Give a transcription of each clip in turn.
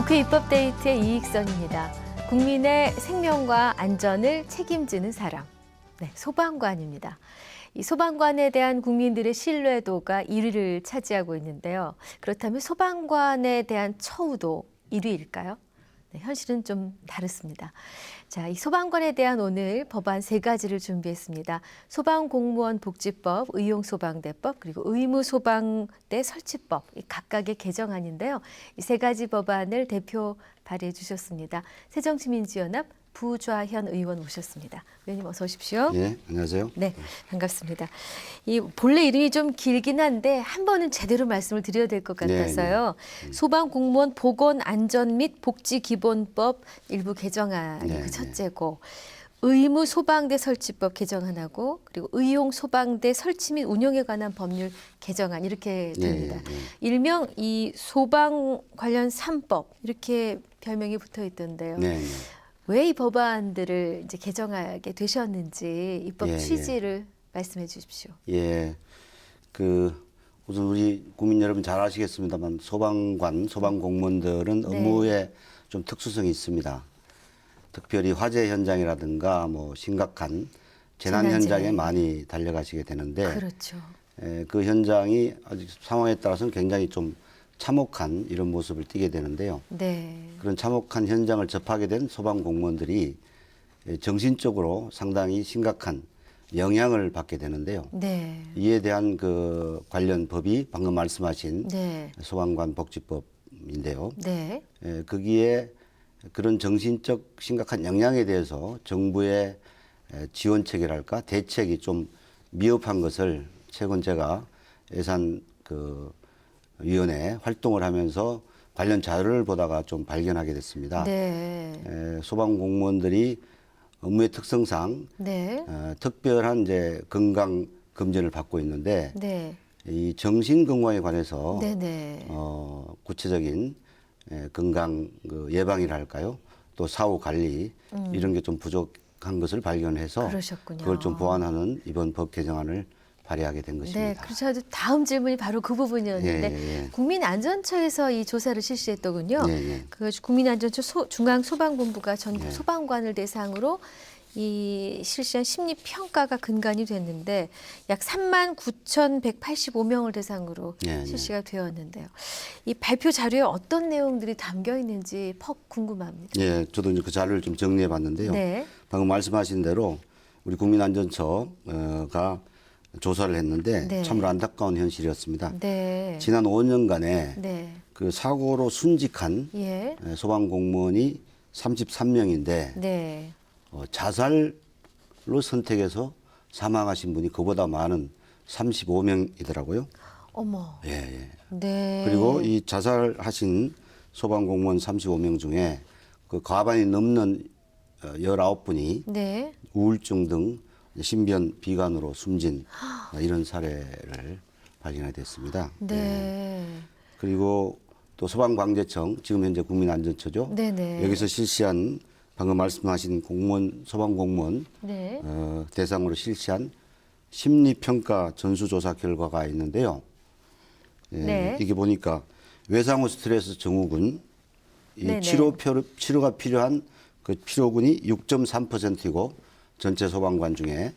국회 입법데이트의 이익선입니다. 국민의 생명과 안전을 책임지는 사람. 네, 소방관입니다. 이 소방관에 대한 국민들의 신뢰도가 1위를 차지하고 있는데요. 그렇다면 소방관에 대한 처우도 1위일까요? 네, 현실은 좀 다릅니다. 자, 이 소방관에 대한 오늘 법안 3가지를 준비했습니다. 소방공무원 복지법, 의용소방대법, 그리고 의무소방대 설치법, 이 각각의 개정안인데요. 이 3가지 법안을 대표 발의해 주셨습니다. 새정치민주연합 부좌현 의원 오셨습니다. 의원님 어서 오십시오. 네, 안녕하세요. 네, 반갑습니다. 이 본래 이름이 좀 길긴 한데 한 번은 제대로 말씀을 드려야 될 것 같아서요. 소방공무원 보건안전 및 복지기본법 일부 개정안이 네, 그 첫째고 의무소방대 설치법 개정안하고 그리고 의용소방대 설치 및 운영에 관한 법률 개정안 이렇게 됩니다. 일명 이 소방 관련 3법 이렇게 별명이 붙어 있던데요. 네, 네. 왜 이 법안들을 이제 개정하게 되셨는지 입법 취지를 말씀해 주십시오. 예, 우선 우리 국민 여러분 잘 아시겠습니다만 소방관, 소방공무원들은 업무에 좀 특수성이 있습니다. 특별히 화재 현장이라든가 뭐 심각한 재난 현장에 많이 달려가시게 되는데, 그렇죠. 그 현장이 아직 상황에 따라서는 굉장히 좀 참혹한 이런 모습을 띠게 되는데요. 네. 그런 참혹한 현장을 접하게 된 소방공무원들이 정신적으로 상당히 심각한 영향을 받게 되는데요. 네. 이에 대한 그 관련 법이 방금 말씀하신 네. 소방관 복지법인데요. 네. 거기에 그런 정신적 심각한 영향에 대해서 정부의 지원책이랄까 대책이 좀 미흡한 것을 최근 제가 예산 위원회 활동을 하면서 관련 자료를 보다가 좀 발견하게 됐습니다. 네. 소방공무원들이 업무의 특성상 특별한 이제 건강 검진을 받고 있는데 이 정신 건강에 관해서 구체적인 건강 예방이랄까요? 또 사후 관리 이런 게 좀 부족한 것을 발견해서 그러셨군요. 그걸 좀 보완하는 이번 법 개정안을 발의하게 된 것입니다. 네, 그래서 다음 질문이 바로 그 부분이었는데 국민안전처에서 이 조사를 실시했더군요. 그 국민안전처 중앙소방본부가 전국 소방관을 대상으로 이 실시한 심리평가가 근간이 됐는데 약 39,185명을 대상으로 실시가 되었는데요. 이 발표 자료에 어떤 내용들이 담겨 있는지 퍽 궁금합니다. 예, 저도 이제 그 자료를 좀 정리해 봤는데요. 방금 말씀하신 대로 우리 국민안전처가 조사를 했는데 참으로 안타까운 현실이었습니다. 지난 5년간에 그 사고로 순직한 소방공무원이 33명인데 자살로 선택해서 사망하신 분이 그보다 많은 35명이더라고요. 어머. 그리고 이 자살하신 소방공무원 35명 중에 그 과반이 넘는 19분이 우울증 등 신변 비관으로 숨진 이런 사례를 발견하게 됐습니다. 그리고 또 소방관제청, 지금 현재 국민안전처죠. 여기서 실시한 방금 말씀하신 공무원, 소방공무원 대상으로 실시한 심리평가 전수조사 결과가 있는데요. 이게 보니까 외상후 스트레스 증후군, 이 치료가 필요한 그 필요군이 6.3%이고 전체 소방관 중에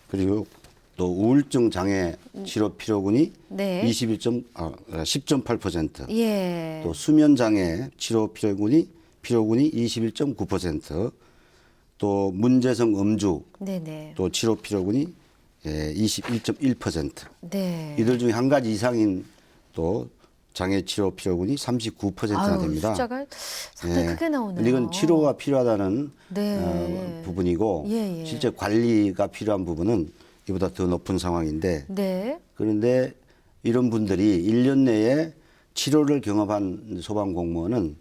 그리고 또 우울증 장애 치료 필요군이 10.8%, 또 수면 장애 치료 필요군이 21.9%, 또 문제성 음주 또 치료 필요군이 21.1%. 이들 중에 한 가지 이상인 또 장애 치료 필요군이 39%나 됩니다. 숫자가 상당히 크게 나오네요. 이건 치료가 필요하다는 부분이고 실제 관리가 필요한 부분은 이보다 더 높은 상황인데 그런데 이런 분들이 1년 내에 치료를 경험한 소방공무원은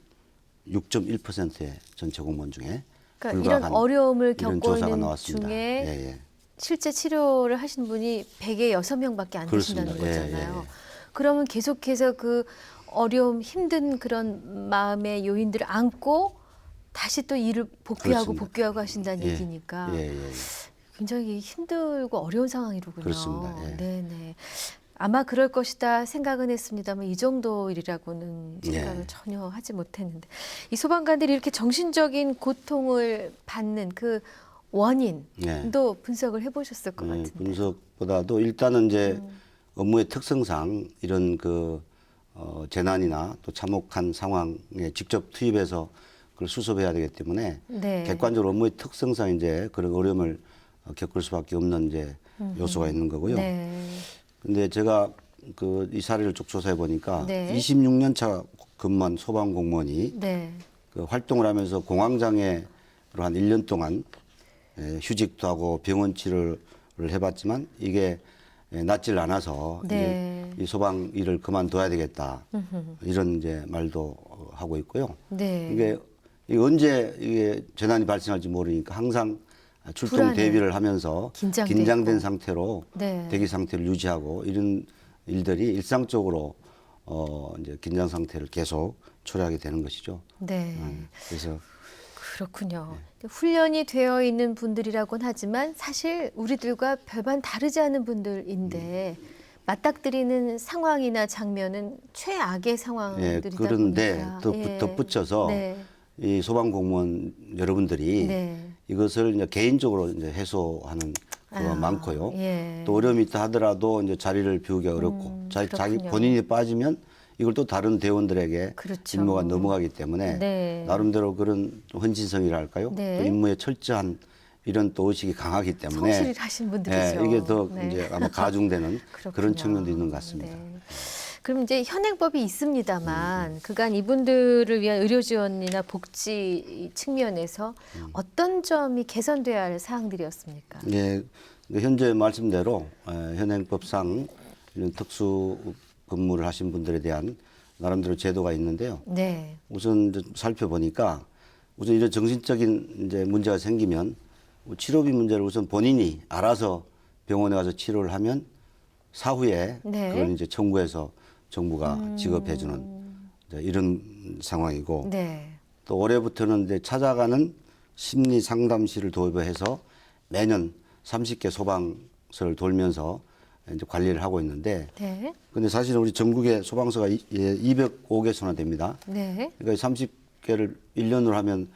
6.1%의 전체 공무원 중에 그러니까 이런 어려움을 겪고 있는 나왔습니다. 중에 실제 치료를 하신 분이 100에 6명밖에 안 되신다는 거잖아요. 그러면 계속해서 그 어려움, 힘든 그런 마음의 요인들을 안고 다시 또 일을 복귀하고 하신다는 얘기니까 굉장히 힘들고 어려운 상황이로군요. 그렇습니다. 네네. 아마 그럴 것이다 생각은 했습니다만 이 정도 일이라고는 생각을 예. 전혀 하지 못했는데 이 소방관들이 이렇게 정신적인 고통을 받는 그 원인도 예. 분석을 해보셨을 것 같은데. 분석보다도 일단은 이제 업무의 특성상 이런 재난이나 또 참혹한 상황에 직접 투입해서 그걸 수습해야 되기 때문에 네. 객관적으로 업무의 특성상 이제 그런 어려움을 겪을 수밖에 없는 이제 요소가 있는 거고요. 네. 근데 제가 이 사례를 쭉 조사해 보니까 네. 26년 차 근무한 소방 공무원이 네. 활동을 하면서 공황장애로 한 1년 동안 휴직도 하고 병원 치료를 해봤지만 이게 낫질 않아서 네. 이 소방 일을 그만둬야 되겠다 이런 이제 말도 하고 있고요. 네. 이게 언제 이게 재난이 발생할지 모르니까 항상 출동 불안해. 대비를 하면서 긴장돼 긴장된 있고. 상태로 네. 대기 상태를 유지하고 이런 일들이 일상적으로 이제 긴장 상태를 계속 초래하게 되는 것이죠. 네. 그래서 그렇군요. 네. 훈련이 되어 있는 분들이라고는 하지만 사실 우리들과 별반 다르지 않은 분들인데 맞닥뜨리는 상황이나 장면은 최악의 상황들이다 그런데 보니까. 더 예. 덧붙여서 네. 이 소방 공무원 여러분들이 네. 이것을 이제 개인적으로 이제 해소하는 경우가 많고요. 예. 또 어려움이 있다 하더라도 이제 자리를 비우기 어렵고 자기 그렇군요. 본인이 빠지면 이걸 또 다른 대원들에게 그렇죠. 임무가 넘어가기 때문에 네. 나름대로 그런 헌신성이랄까요? 네. 또 임무에 철저한 이런 또 의식이 강하기 때문에 성실을 하신 분들이죠. 이게 더 네. 이제 아마 가중되는 그렇군요. 그런 측면도 있는 것 같습니다. 네. 그럼 이제 현행법이 있습니다만 그간 이분들을 위한 의료 지원이나 복지 측면에서 어떤 점이 개선돼야 할 사항들이었습니까? 예, 현재 말씀대로 현행법상 이런 특수 근무를 하신 분들에 대한 나름대로 제도가 있는데요. 네. 우선 이제 살펴보니까 우선 이런 정신적인 이제 문제가 생기면 치료비 문제를 우선 본인이 알아서 병원에 가서 치료를 하면 사후에 네. 그걸 이제 청구해서 정부가 지급해주는 이제 이런 상황이고 네. 또 올해부터는 이제 찾아가는 심리 상담실을 도입해서 매년 30개 소방서를 돌면서 이제 관리를 하고 있는데 네. 근데 사실은 우리 전국에 소방서가 205개소나 됩니다. 네. 그러니까 30개를 1년으로 하면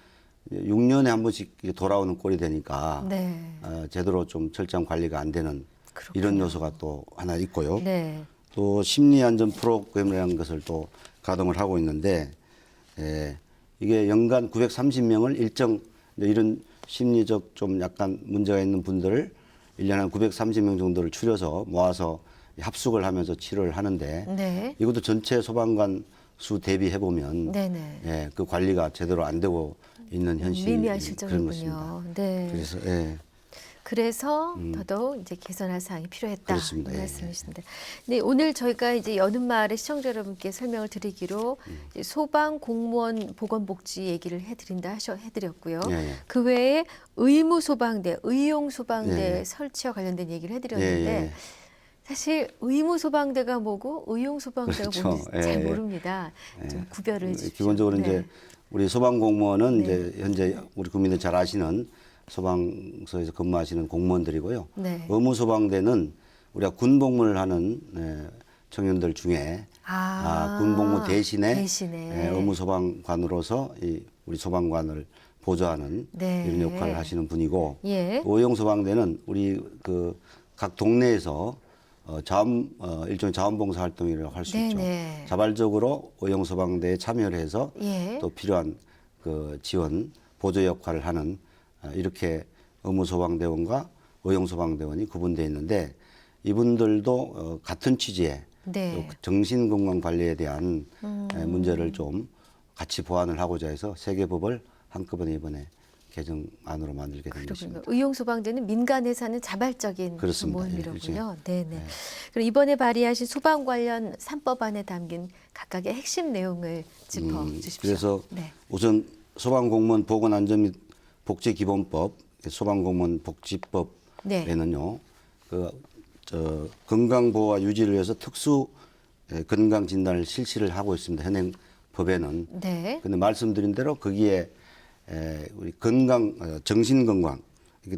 6년에 한 번씩 돌아오는 꼴이 되니까 네. 제대로 좀 철저한 관리가 안 되는 그렇군요. 이런 요소가 또 하나 있고요. 네. 또 심리안전 프로그램이라는 것을 또 가동을 하고 있는데 이게 연간 930명을 일정 이런 심리적 좀 약간 문제가 있는 분들을 1년에 한 930명 정도를 추려서 모아서 합숙을 하면서 치료를 하는데 네. 이것도 전체 소방관 수 대비해 보면 네네. 그 관리가 제대로 안 되고 있는 현실이 미미한 그런 것입니다. 실정이군요. 네. 그래서 그래서 더더욱 이제 개선할 사항이 필요했다. 그렇습니다. 이 예, 말씀이신데. 네, 오늘 저희가 이제 여는 마을의 시청자 여러분께 설명을 드리기로 이제 소방 공무원 보건복지 얘기를 해드렸고요. 예, 예. 그 외에 의무 소방대, 의용 소방대 예, 예. 설치와 관련된 얘기를 해드렸는데 예, 예. 사실 의무 소방대가 뭐고 의용 소방대가 그렇죠. 뭔지 잘 예, 예. 모릅니다. 좀 구별을 해주십시오. 기본적으로 네. 이제 우리 소방 공무원은 네. 이제 현재 우리 국민들 잘 아시는 소방서에서 근무하시는 공무원들이고요. 네. 의무 소방대는 우리가 군 복무를 하는 청년들 중에 군 복무 대신에 의무 소방관으로서 우리 소방관을 보조하는 네. 이런 역할을 하시는 분이고 예. 의용 소방대는 우리 각 동네에서 일종의 자원봉사 활동이라고 할 수 있죠. 네네. 자발적으로 의용 소방대에 참여를 해서 예. 또 필요한 지원 보조 역할을 하는 이렇게 의무소방대원과 의용소방대원이 구분되어 있는데 이분들도 같은 취지의 네. 정신건강 관리에 대한 문제를 좀 같이 보완을 하고자 해서 세 개 법을 한꺼번에 이번에 개정안으로 만들게 된 것입니다. 의용 소방대는 민간에 사는 자발적인 그렇습니다. 모임이로군요. 예, 네네. 그리고 이번에 발의하신 소방 관련 3법안에 담긴 각각의 핵심 내용을 짚어주십시오. 그래서 네. 우선 소방공무원 보건안전 및 복지기본법, 소방공무원 복지법에는요, 건강보호와 유지를 위해서 특수 건강진단을 실시를 하고 있습니다. 현행 법에는. 네. 근데 말씀드린 대로 거기에 우리 정신건강,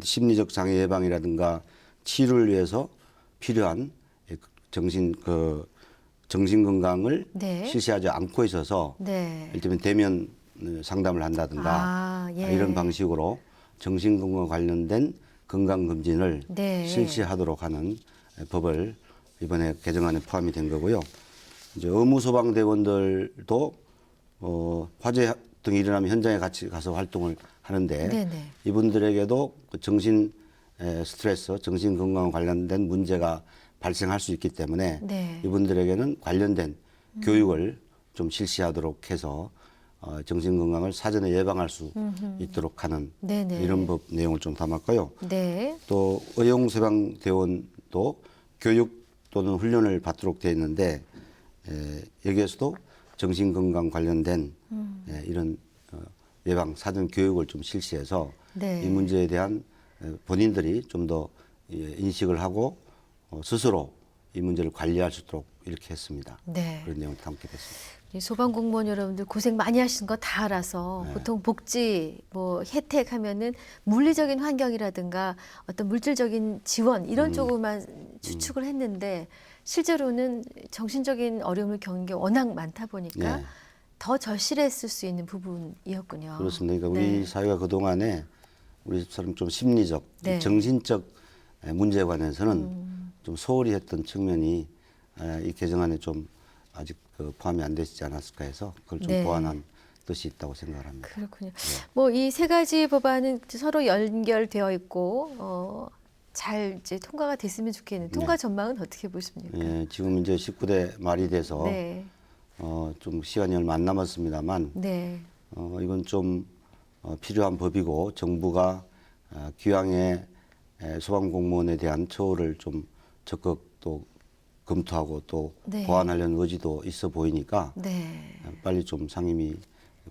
심리적 장애 예방이라든가 치료를 위해서 필요한 정신 건강을 네. 실시하지 않고 있어서 네. 일테면 대면 상담을 한다든가 예. 이런 방식으로 정신 건강 관련된 건강 검진을 네. 실시하도록 하는 법을 이번에 개정안에 포함이 된 거고요. 이제 의무 소방대원들도 화재 등이 일어나면 현장에 같이 가서 활동을 하는데 네네. 이분들에게도 그 정신 스트레스, 정신 건강 관련된 문제가 발생할 수 있기 때문에 네. 이분들에게는 관련된 교육을 좀 실시하도록 해서 정신 건강을 사전에 예방할 수 있도록 하는 네네. 이런 법 내용을 좀 담았고요. 네. 또 의용 소방대원도 교육 또는 훈련을 받도록 되어 있는데 여기에서도 정신 건강 관련된 이런 예방 사전 교육을 좀 실시해서 네. 이 문제에 대한 본인들이 좀 더 인식을 하고 스스로 이 문제를 관리할 수 있도록 이렇게 했습니다. 네. 그런 내용을 담게 됐습니다. 이 소방 공무원 여러분들 고생 많이 하신 거 다 알아서 보통 복지 뭐 혜택 하면은 물리적인 환경이라든가 어떤 물질적인 지원 이런 쪽으로만 추측을 했는데 실제로는 정신적인 어려움을 겪는 게 워낙 많다 보니까 네. 더 절실했을 수 있는 부분이었군요. 그렇습니다. 그러니까 우리 네. 사회가 그동안에 우리 사람 좀 심리적, 네. 정신적 문제에 관해서는 좀 소홀히 했던 측면이 이 개정안에 좀 아직 포함이 안 되지 않았을까 해서 그걸 좀 네. 보완한 뜻이 있다고 생각합니다. 그렇군요. 뭐 이 세 가지 법안은 서로 연결되어 있고 잘 이제 통과가 됐으면 좋겠는 통과 전망은 어떻게 보십니까? 예, 지금 이제 19대 말이 돼서 네. 좀 시간이 얼마 안 남았습니다만 네. 이건 좀 필요한 법이고 정부가 기왕에 소방공무원에 대한 처우를 좀 적극 또 검토하고 또 네. 보완하려는 의지도 있어 보이니까 네. 빨리 좀 상임위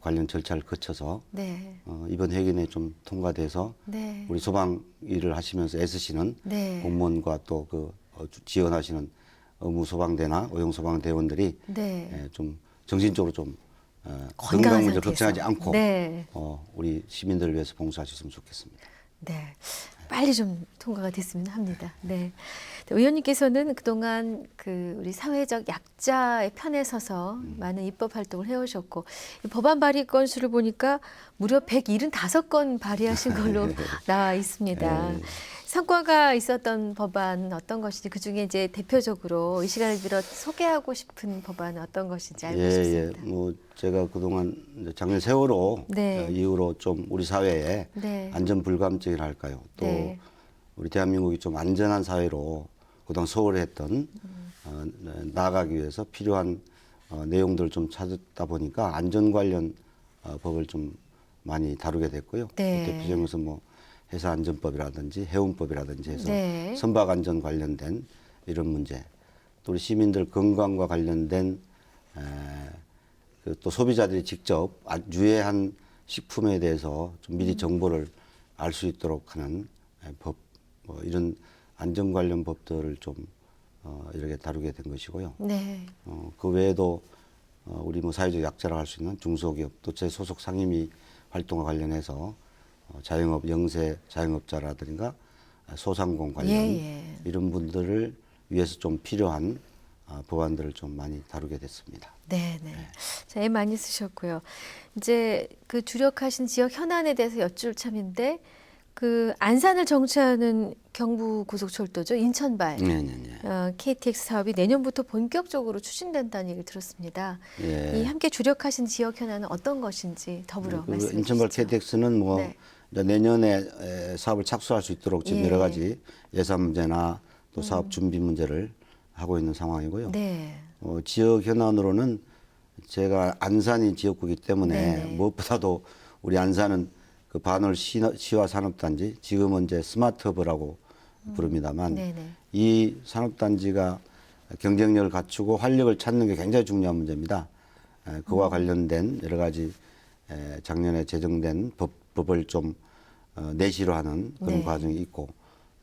관련 절차를 거쳐서 네. 이번 회기 내에 좀 통과돼서 네. 우리 소방 일을 하시면서 애쓰시는 네. 공무원과 또 지원하시는 의무 소방대나 의용 소방대원들이 네. 좀 정신적으로 좀 건강한 건강 문제 상태에서. 걱정하지 않고 네. 우리 시민들을 위해서 봉사하셨으면 좋겠습니다. 네. 빨리 좀 통과가 됐으면 합니다. 네. 의원님께서는 그동안 우리 사회적 약자의 편에 서서 많은 입법 활동을 해오셨고 이 법안 발의 건수를 보니까 무려 175건 발의하신 걸로 나와 있습니다. 성과가 있었던 법안 어떤 것인지 그중에 이제 대표적으로 이 시간을 빌어 소개하고 싶은 법안은 어떤 것인지 알고 싶습니다. 뭐 제가 그동안 이제 작년 세월호 네. 이후로 좀 우리 사회에 네. 안전 불감증이라 할까요? 또 네. 우리 대한민국이 좀 안전한 사회로 그동안 소홀했던 나아가기 위해서 필요한 내용들을 좀 찾다 보니까 안전 관련 법을 좀 많이 다루게 됐고요. 네. 대표적인 것은 뭐 회사안전법이라든지 해운법이라든지 해서 네. 선박안전 관련된 이런 문제, 또 우리 시민들 건강과 관련된 또 소비자들이 직접 유해한 식품에 대해서 좀 미리 정보를 알 수 있도록 하는 법, 뭐 이런 안전 관련 법들을 좀 이렇게 다루게 된 것이고요. 네. 그 외에도 우리 뭐 사회적 약자라 할 수 있는 중소기업 또 제 소속 상임위 활동과 관련해서 자영업 영세 자영업자라든가 소상공 관련 예. 이런 분들을 위해서 좀 필요한 법안들을 좀 많이 다루게 됐습니다. 네. 자, 애 많이 쓰셨고요. 이제 주력하신 지역 현안에 대해서 여쭐 참인데 안산을 정체하는 경부 고속철도죠. 인천발 네. KTX 사업이 내년부터 본격적으로 추진된다는 얘기를 들었습니다. 예. 이 함께 주력하신 지역 현안은 어떤 것인지 더불어 말씀해 인천발 주시죠. KTX는 뭐 네. 이제 내년에 사업을 착수할 수 있도록 지금 예. 여러 가지 예산 문제나 또 사업 준비 문제를 하고 있는 상황이고요. 네. 지역 현안으로는 제가 안산이 지역구이기 때문에 네네. 무엇보다도 우리 안산은 반월 시화 산업단지, 지금은 이제 스마트허브라고 부릅니다만 네네. 이 산업단지가 경쟁력을 갖추고 활력을 찾는 게 굉장히 중요한 문제입니다. 그와 관련된 여러 가지 작년에 제정된 법을 좀 내시로 하는 그런 네. 과정이 있고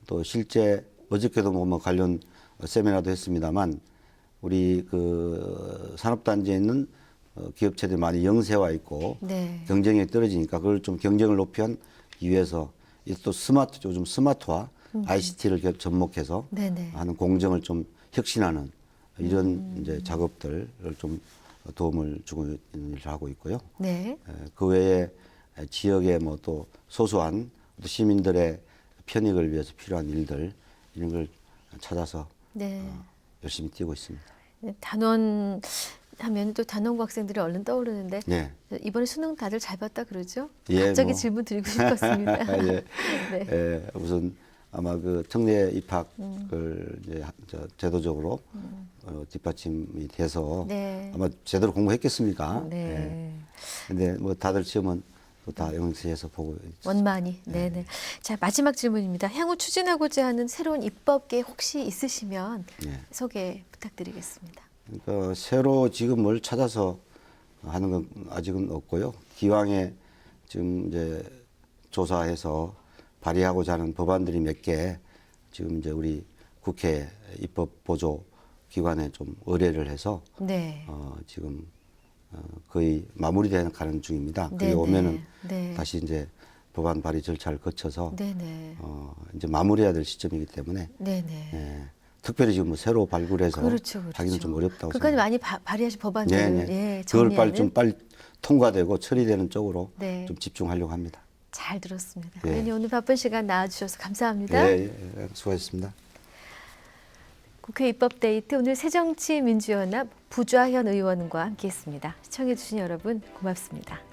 또 실제 어저께도 뭐 관련 세미나도 했습니다만 우리 산업단지에 있는 기업체들이 많이 영세화 있고 네. 경쟁력이 떨어지니까 그걸 좀 경쟁을 높이기 위해서 또 요즘 스마트화 ICT를 접목해서 네네. 하는 공정을 좀 혁신하는 이런 이제 작업들을 좀 도움을 주고 일을 하고 있고요. 네. 그 외에 지역의 뭐 또 소소한 또 시민들의 편익을 위해서 필요한 일들 이런 걸 찾아서 네. 열심히 뛰고 있습니다. 네, 단원 하면 또 단원고 학생들이 얼른 떠오르는데 네. 이번에 수능 다들 잘 봤다 그러죠? 예, 갑자기 뭐. 질문 드리고 싶었습니다. 예. 네. 우선 아마 그 특례 입학을 이제 제도적으로 뒷받침이 돼서 네. 아마 제대로 공부했겠습니까? 네. 근데 뭐 다들 시험은 또 다 영세에서 보고 있습니다. 원만히. 네네. 자, 마지막 질문입니다. 향후 추진하고자 하는 새로운 입법계 혹시 있으시면 네. 소개 부탁드리겠습니다. 그러니까 새로 지금 뭘 찾아서 하는 건 아직은 없고요. 기왕에 지금 이제 조사해서 발의하고자 하는 법안들이 몇 개 지금 이제 우리 국회 입법 보조 기관에 좀 의뢰를 해서 네. 지금 거의 마무리되는 가는 중입니다. 그게 네네. 오면은 네. 다시 이제 법안 발의 절차를 거쳐서 네네. 이제 마무리해야 될 시점이기 때문에 네네. 예, 특별히 지금 뭐 새로 발굴해서 그렇죠, 그렇죠. 하기는 좀 어렵다고 그까지 생각합니다. 많이 발의하신 법안들을 네, 네. 예, 그걸 정리하는 빨리 통과되고 처리되는 쪽으로 네. 좀 집중하려고 합니다. 잘 들었습니다. 예. 의원님 오늘 바쁜 시간 나와주셔서 감사합니다. 예, 수고하셨습니다. 국회 입법데이트 오늘 새정치민주연합 부좌현 의원과 함께했습니다. 시청해주신 여러분 고맙습니다.